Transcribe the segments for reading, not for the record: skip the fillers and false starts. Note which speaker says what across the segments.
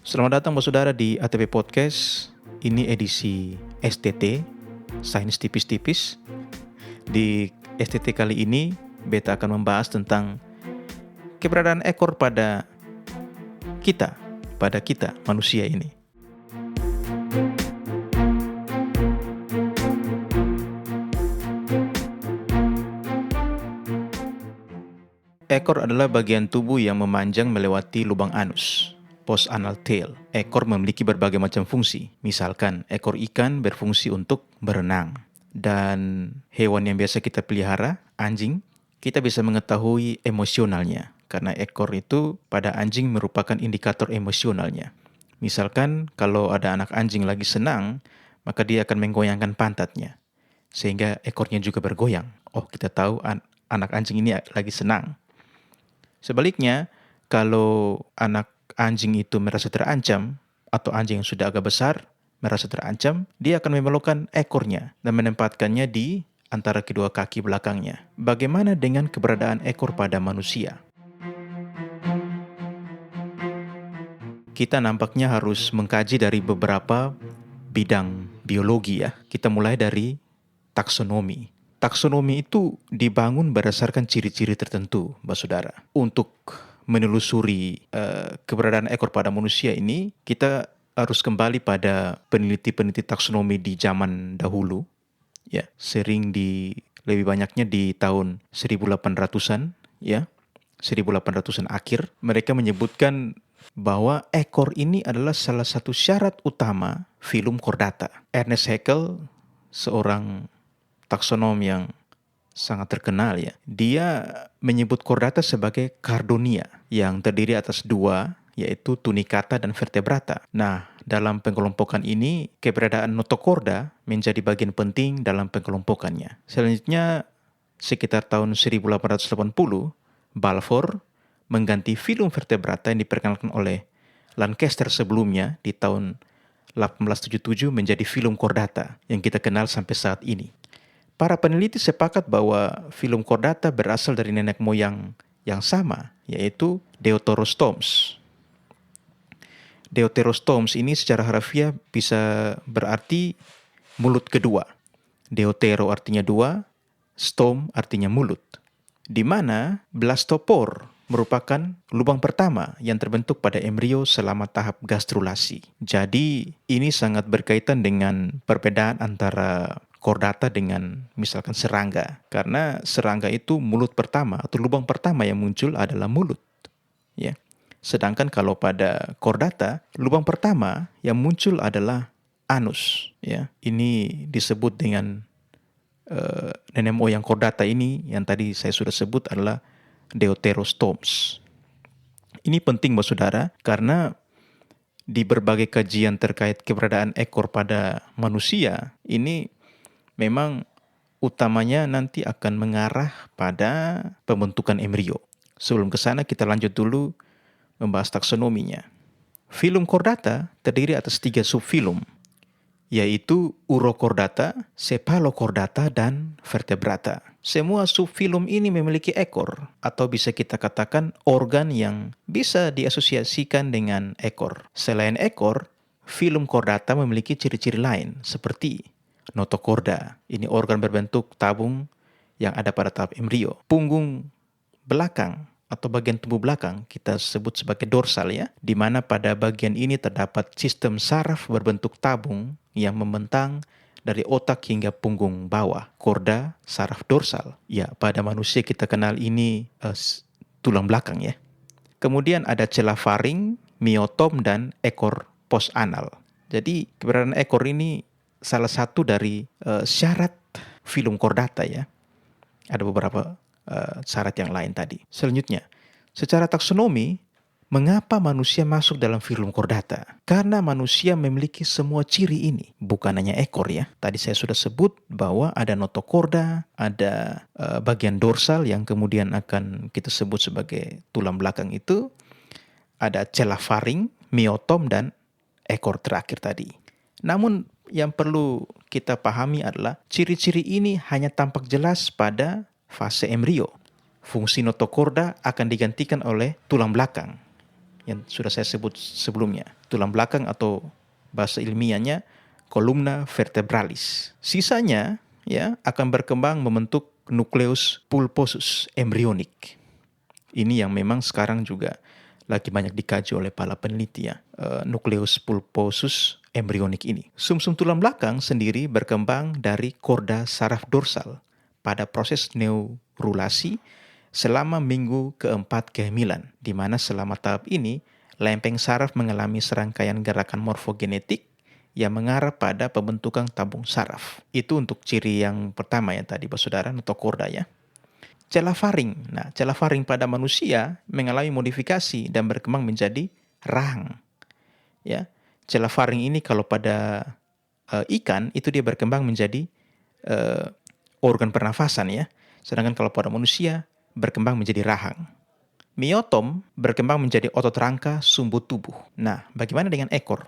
Speaker 1: Selamat datang saudara di ATP Podcast. Ini edisi STT, Sains Tipis-Tipis. Di STT kali ini, beta akan membahas tentang keberadaan ekor pada kita manusia ini. Ekor adalah bagian tubuh yang memanjang melewati lubang anus, post-anal tail. Ekor memiliki berbagai macam fungsi. Misalkan, ekor ikan berfungsi untuk berenang. Dan hewan yang biasa kita pelihara, anjing, kita bisa mengetahui emosionalnya. Karena ekor itu pada anjing merupakan indikator emosionalnya. Misalkan, kalau ada anak anjing lagi senang, maka dia akan menggoyangkan pantatnya. Sehingga ekornya juga bergoyang. Oh, kita tahu anak anjing ini lagi senang. Sebaliknya, kalau anak anjing itu merasa terancam, atau anjing yang sudah agak besar merasa terancam, dia akan membelokkan ekornya dan menempatkannya di antara kedua kaki belakangnya. Bagaimana dengan keberadaan ekor pada manusia? Kita nampaknya harus mengkaji dari beberapa bidang biologi ya. Kita mulai dari taksonomi. Taksonomi itu dibangun berdasarkan ciri-ciri tertentu, Mbak Saudara. Untuk menelusuri keberadaan ekor pada manusia ini, kita harus kembali pada peneliti-peneliti taksonomi di zaman dahulu. Ya, lebih banyaknya di tahun 1800-an, ya. 1800-an akhir, mereka menyebutkan bahwa ekor ini adalah salah satu syarat utama filum chordata. Ernest Haeckel, seorang taksonom yang sangat terkenal ya. Dia menyebut chordata sebagai cardonia yang terdiri atas dua, yaitu tunicata dan vertebrata. Nah, dalam pengelompokan ini, keberadaan notochorda menjadi bagian penting dalam pengelompokannya. Selanjutnya, sekitar tahun 1880, Balfour mengganti filum vertebrata yang diperkenalkan oleh Lancaster sebelumnya di tahun 1877 menjadi filum chordata yang kita kenal sampai saat ini. Para peneliti sepakat bahwa filum chordata berasal dari nenek moyang yang sama, yaitu Deuterostomes. Deuterostomes ini secara harfiah bisa berarti mulut kedua. Deutero artinya dua, stom artinya mulut. Di mana blastopor merupakan lubang pertama yang terbentuk pada embrio selama tahap gastrulasi. Jadi ini sangat berkaitan dengan perbedaan antara chordata dengan misalkan serangga. Karena serangga itu mulut pertama atau lubang pertama yang muncul adalah mulut. Ya. Sedangkan kalau pada chordata, lubang pertama yang muncul adalah anus. Ya. Ini disebut dengan nenek moyang chordata ini yang tadi saya sudah sebut adalah Deuterostomes. Ini penting Mbak Saudara karena di berbagai kajian terkait keberadaan ekor pada manusia ini memang utamanya nanti akan mengarah pada pembentukan embrio. Sebelum ke sana kita lanjut dulu membahas taksonominya. Filum chordata terdiri atas 3 subfilum, yaitu Urochordata, Cephalochordata, dan Vertebrata. Semua subfilum ini memiliki ekor, atau bisa kita katakan organ yang bisa diasosiasikan dengan ekor. Selain ekor, filum chordata memiliki ciri-ciri lain, seperti notochorda. Ini organ berbentuk tabung yang ada pada tahap embrio. Punggung belakang atau bagian tubuh belakang kita sebut sebagai dorsal ya, di mana pada bagian ini terdapat sistem saraf berbentuk tabung yang membentang dari otak hingga punggung bawah, korda saraf dorsal. Ya, pada manusia kita kenal ini tulang belakang ya. Kemudian ada celah faring, miotom, dan ekor post-anal. Jadi keberadaan ekor ini salah satu dari syarat filum chordata ya. Ada beberapa syarat yang lain tadi. Selanjutnya, secara taksonomi, mengapa manusia masuk dalam filum chordata? Karena manusia memiliki semua ciri ini, bukan hanya ekor ya. Tadi saya sudah sebut bahwa ada notochorda, ada bagian dorsal yang kemudian akan kita sebut sebagai tulang belakang itu, ada celah faring, miotom, dan ekor terakhir tadi. Namun yang perlu kita pahami adalah ciri-ciri ini hanya tampak jelas pada fase embrio. fungsi notokorda akan digantikan oleh tulang belakang yang sudah saya sebut sebelumnya. Tulang belakang atau bahasa ilmiahnya columna vertebralis. Sisanya ya akan berkembang membentuk nukleus pulposus embryonik. Ini yang memang sekarang juga lagi banyak dikaji oleh para peneliti ya, nukleus pulposus embryonik ini. Sumsum tulang belakang sendiri berkembang dari korda saraf dorsal pada proses neurulasi selama minggu keempat kehamilan, di mana selama tahap ini lempeng saraf mengalami serangkaian gerakan morfogenetik yang mengarah pada pembentukan tabung saraf. Itu untuk ciri yang pertama ya tadi, saudara, notokorda ya. Celah faring. Nah, celah faring pada manusia mengalami modifikasi dan berkembang menjadi rahang. Ya, celah faring ini kalau pada ikan itu dia berkembang menjadi organ pernafasan ya. Sedangkan kalau pada manusia berkembang menjadi rahang. Miotom berkembang menjadi otot rangka sumbu tubuh. Nah, bagaimana dengan ekor?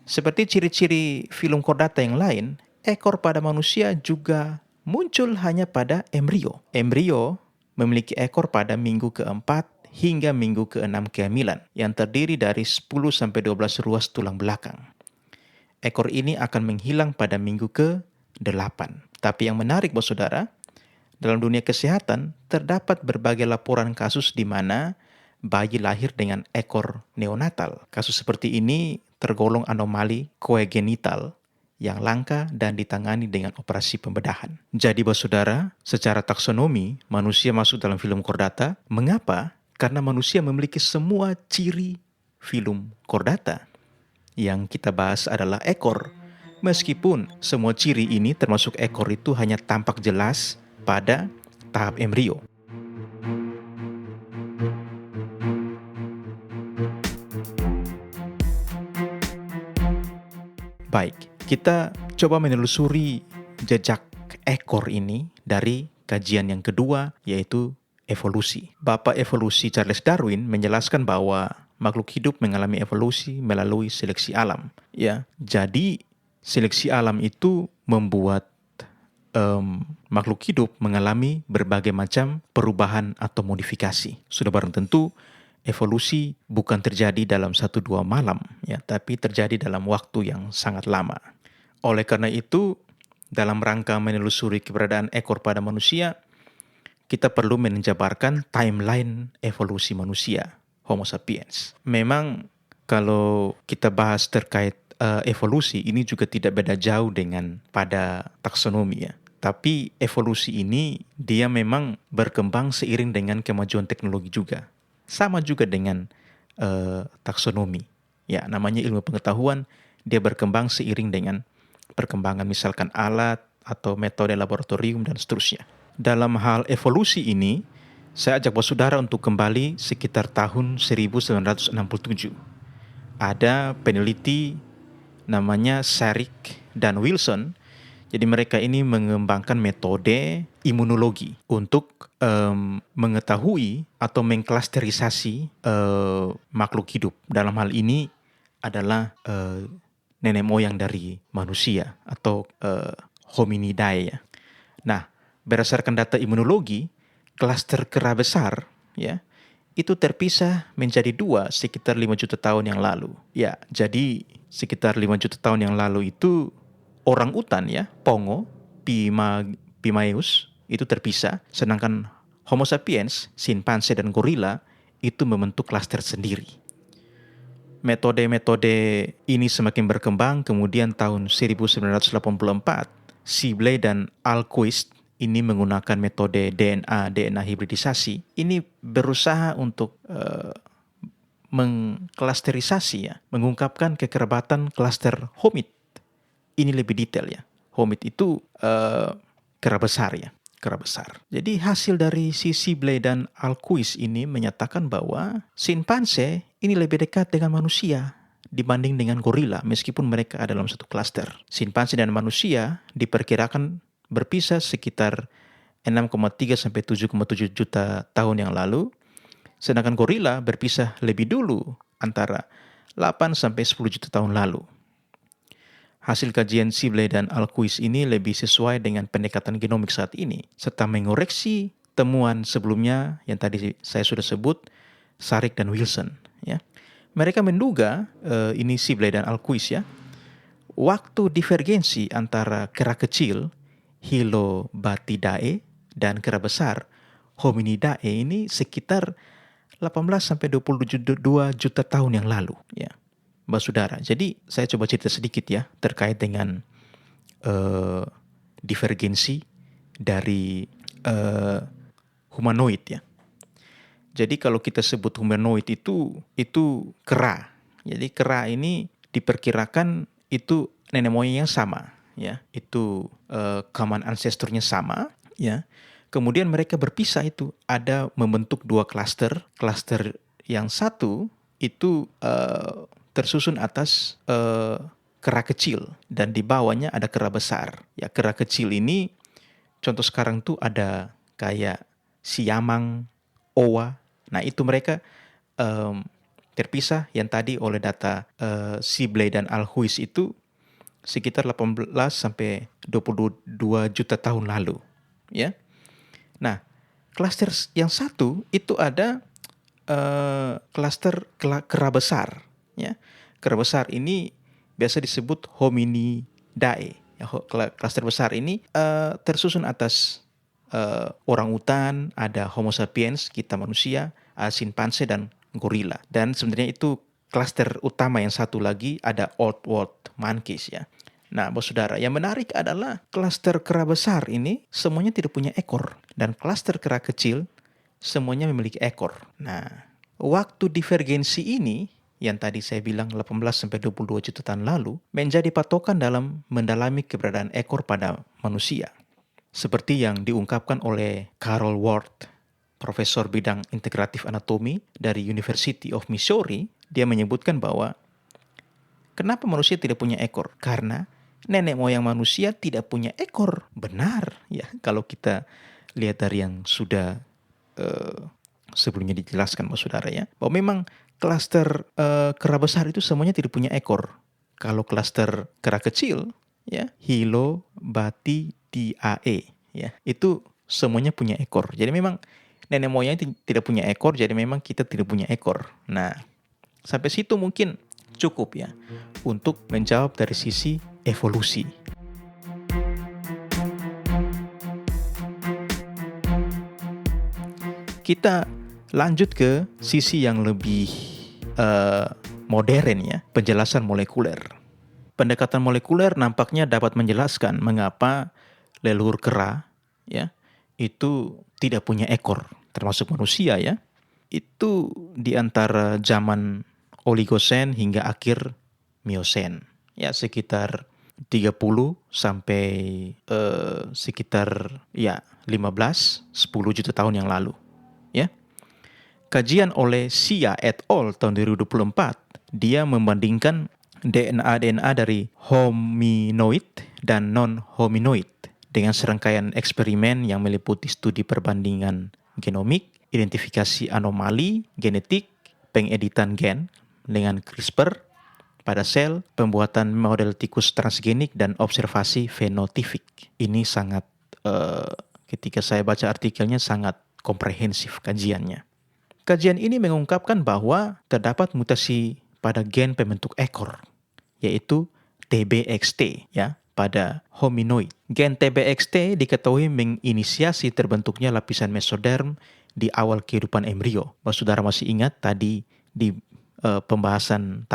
Speaker 1: Seperti ciri-ciri filum kordata yang lain, ekor pada manusia juga muncul hanya pada embrio. Embrio memiliki ekor pada minggu keempat hingga minggu keenam kehamilan yang terdiri dari 10-12 ruas tulang belakang. Ekor ini akan menghilang pada minggu ke-8. Tapi yang menarik, saudara, dalam dunia kesehatan, terdapat berbagai laporan kasus di mana bayi lahir dengan ekor neonatal. Kasus seperti ini tergolong anomali koegenital yang langka dan ditangani dengan operasi pembedahan. Jadi, saudara, secara taksonomi, manusia masuk dalam filum kordata. Mengapa? Karena manusia memiliki semua ciri filum kordata. Yang kita bahas adalah ekor. Meskipun semua ciri ini termasuk ekor itu hanya tampak jelas pada tahap embrio. Baik, kita coba menelusuri jejak ekor ini dari kajian yang kedua, yaitu evolusi. Bapak evolusi Charles Darwin menjelaskan bahwa makhluk hidup mengalami evolusi melalui seleksi alam. Ya, jadi seleksi alam itu membuat makhluk hidup mengalami berbagai macam perubahan atau modifikasi. Sudah barang tentu evolusi bukan terjadi dalam 1-2 malam, ya, tapi terjadi dalam waktu yang sangat lama. Oleh karena itu, dalam rangka menelusuri keberadaan ekor pada manusia, kita perlu menjabarkan timeline evolusi manusia, Homo sapiens. Memang kalau kita bahas terkait evolusi, ini juga tidak beda jauh dengan pada taksonomi ya. Tapi evolusi ini dia memang berkembang seiring dengan kemajuan teknologi juga. Sama juga dengan taksonomi. Ya, namanya ilmu pengetahuan, dia berkembang seiring dengan perkembangan misalkan alat atau metode laboratorium dan seterusnya. Dalam hal evolusi ini, saya ajak saudara untuk kembali sekitar tahun 1967. Ada peneliti namanya Sarik dan Wilson. Jadi mereka ini mengembangkan metode imunologi untuk mengetahui atau mengklasterisasi makhluk hidup. Dalam hal ini adalah nenek moyang dari manusia atau hominidae ya. Nah, berdasarkan data imunologi, klaster kera besar ya itu terpisah menjadi 2 sekitar 5 juta tahun yang lalu. Ya, jadi sekitar 5 juta tahun yang lalu itu orang utan ya, Pongo, Pimaeus itu terpisah, sedangkan Homo sapiens, simpanse dan gorila itu membentuk klaster sendiri. Metode-metode ini semakin berkembang, kemudian tahun 1984, Sibley dan Ahlquist ini menggunakan metode DNA hibridisasi. Ini berusaha untuk mengklasterisasi ya, mengungkapkan kekerabatan klaster homid. Ini lebih detail ya. Homid itu kera besar ya, kera besar. Jadi hasil dari si Sibley dan Ahlquist ini menyatakan bahwa simpanse ini lebih dekat dengan manusia dibanding dengan gorila meskipun mereka ada dalam satu klaster. Simpanse dan manusia diperkirakan berpisah sekitar 6,3 sampai 7,7 juta tahun yang lalu, sedangkan gorila berpisah lebih dulu antara 8 sampai 10 juta tahun lalu. Hasil kajian Sibley dan Ahlquist ini lebih sesuai dengan pendekatan genomik saat ini, serta mengoreksi temuan sebelumnya yang tadi saya sudah sebut, Sarik dan Wilson, ya. Mereka menduga ini Sibley dan Alquist, ya. Waktu divergensi antara kera kecil Hilobatidae dan kera besar Hominidae ini sekitar 18 sampai 22 juta tahun yang lalu, ya, Mbak Saudara. Jadi saya coba cerita sedikit ya terkait dengan divergensi dari humanoid, ya. Jadi kalau kita sebut humanoid itu kera. Jadi kera ini diperkirakan itu nenek moyang yang sama, ya. Itu common ancestor-nya sama, ya. Kemudian mereka berpisah, itu ada membentuk dua klaster. Klaster yang satu itu tersusun atas kera kecil dan di bawahnya ada kera besar. Ya, kera kecil ini contoh sekarang tuh ada kayak siamang, owa. Nah, itu mereka terpisah yang tadi oleh data Sibley dan Alquist itu sekitar 18 sampai 22 juta tahun lalu, ya. Nah, klaster yang satu itu ada klaster kera besar, ya. Kera besar ini biasa disebut Hominidae. Ya, klaster besar ini tersusun atas orang utan, ada Homo sapiens, kita manusia, simpanse dan gorila. Dan sebenarnya itu klaster utama yang satu lagi ada Old World monkeys, ya. Nah, Bos Saudara, yang menarik adalah klaster kera besar ini semuanya tidak punya ekor dan klaster kera kecil semuanya memiliki ekor. Nah, waktu divergensi ini yang tadi saya bilang 18 sampai 22 juta tahun lalu menjadi patokan dalam mendalami keberadaan ekor pada manusia. Seperti yang diungkapkan oleh Carol Ward, profesor bidang integratif anatomi dari University of Missouri. Dia menyebutkan bahwa kenapa manusia tidak punya ekor? Karena nenek moyang manusia tidak punya ekor. Benar, ya. Kalau kita lihat dari yang sudah sebelumnya dijelaskan, Mas Saudara, ya, bahwa memang klaster kera besar itu semuanya tidak punya ekor. Kalau klaster kera kecil, ya, Hilobatidae, ya, itu semuanya punya ekor. Jadi memang nenek moyang tidak punya ekor, jadi memang kita tidak punya ekor. Nah, sampai situ mungkin cukup, ya, untuk menjawab dari sisi evolusi. Kita lanjut ke sisi yang lebih modern, ya, penjelasan molekuler. Pendekatan molekuler nampaknya dapat menjelaskan mengapa leluhur kera, ya, itu tidak punya ekor, termasuk manusia, ya. Itu di antara zaman Oligosen hingga akhir Miosen, ya, sekitar 30 sampai sekitar 15-10 juta tahun yang lalu, ya. Kajian oleh Xia et al. Tahun 2024, dia membandingkan DNA dari hominoid dan non-hominoid dengan serangkaian eksperimen yang meliputi studi perbandingan genomik, identifikasi anomali genetik, pengeditan gen dengan CRISPR pada sel, pembuatan model tikus transgenik, dan observasi fenotipik. Ini sangat, ketika saya baca artikelnya, sangat komprehensif kajiannya. Kajian ini mengungkapkan bahwa terdapat mutasi pada gen pembentuk ekor, yaitu TBXT, ya, pada hominoid. Gen TBXT diketahui menginisiasi terbentuknya lapisan mesoderm di awal kehidupan embrio. Saudara masih ingat tadi di pembahasan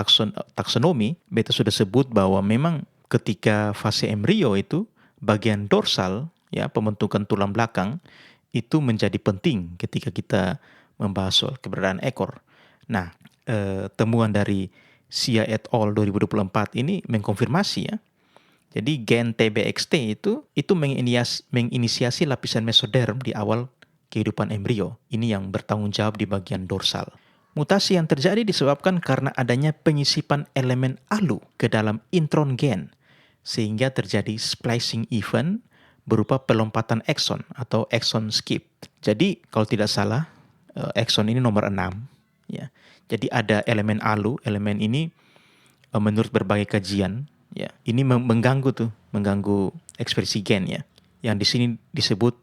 Speaker 1: taksonomi, beta sudah sebut bahwa memang ketika fase embrio itu bagian dorsal, ya, pembentukan tulang belakang itu menjadi penting ketika kita membahas soal keberadaan ekor. Nah, temuan dari Xia et al. 2024 ini mengkonfirmasi, ya. Jadi gen TBXT itu menginisiasi lapisan mesoderm di awal kehidupan embrio. Ini yang bertanggung jawab di bagian dorsal. Mutasi yang terjadi disebabkan karena adanya penyisipan elemen ALU ke dalam intron gen, sehingga terjadi splicing event berupa pelompatan exon atau exon skip. Jadi kalau tidak salah, exon ini nomor 6, ya. Jadi ada elemen ALU, elemen ini menurut berbagai kajian, ya, ini mengganggu ekspresi gen, ya. Yang di sini disebut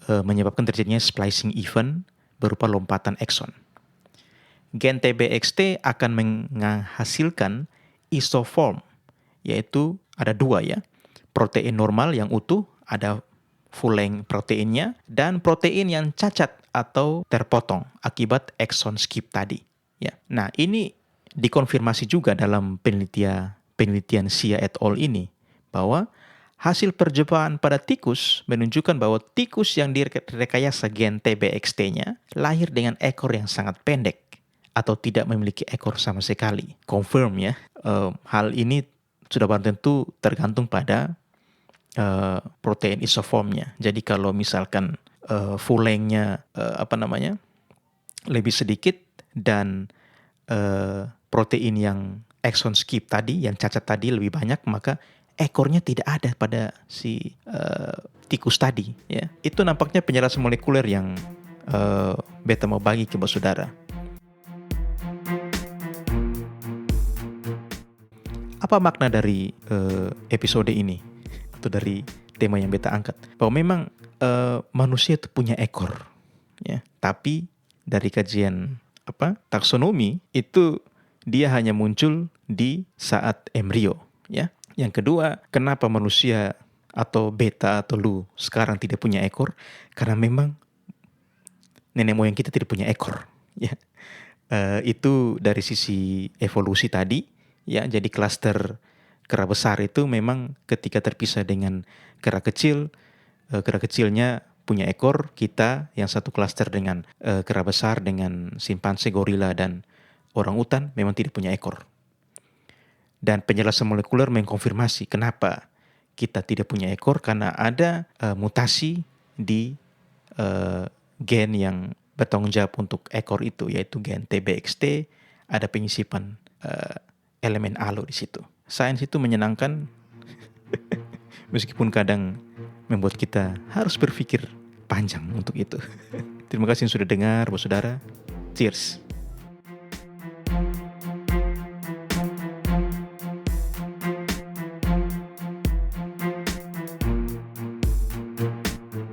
Speaker 1: menyebabkan terjadinya splicing event berupa lompatan ekson. Gen TBXT akan menghasilkan isoform, yaitu ada dua ya, protein normal yang utuh, ada full length proteinnya, dan protein yang cacat atau terpotong akibat exon skip tadi. Ya, nah ini dikonfirmasi juga dalam penelitian Xia et al. Ini bahwa hasil percobaan pada tikus menunjukkan bahwa tikus yang direkayasa gen TBXT-nya lahir dengan ekor yang sangat pendek atau tidak memiliki ekor sama sekali. Confirm ya. Hal ini sudah barang tentu tergantung pada protein isoformnya. Jadi kalau misalkan full length-nya lebih sedikit dan protein yang exon skip tadi, yang cacat tadi lebih banyak, maka ekornya tidak ada pada si tikus tadi. Ya. Itu nampaknya penjelasan molekuler yang beta mau bagi ke saudara. Apa makna dari episode ini atau dari tema yang beta angkat? Bahwa memang manusia itu punya ekor, ya. Tapi dari kajian taksonomi itu dia hanya muncul di saat embrio, ya. Yang kedua, kenapa manusia atau beta atau lu sekarang tidak punya ekor? Karena memang nenek moyang kita tidak punya ekor, ya. Itu dari sisi evolusi tadi, ya. Jadi klaster kera besar itu memang ketika terpisah dengan kera kecil, kera kecilnya punya ekor. Kita yang satu klaster dengan kera besar, dengan simpanse, gorila, dan orangutan memang tidak punya ekor. Dan penjelasan molekuler mengkonfirmasi kenapa kita tidak punya ekor, karena ada mutasi di gen yang bertanggung jawab untuk ekor itu, yaitu gen TBXT. Ada penyisipan elemen alo di situ. Sains itu menyenangkan meskipun kadang membuat kita harus berpikir panjang untuk itu. Terima kasih yang sudah dengar, saudara. Cheers.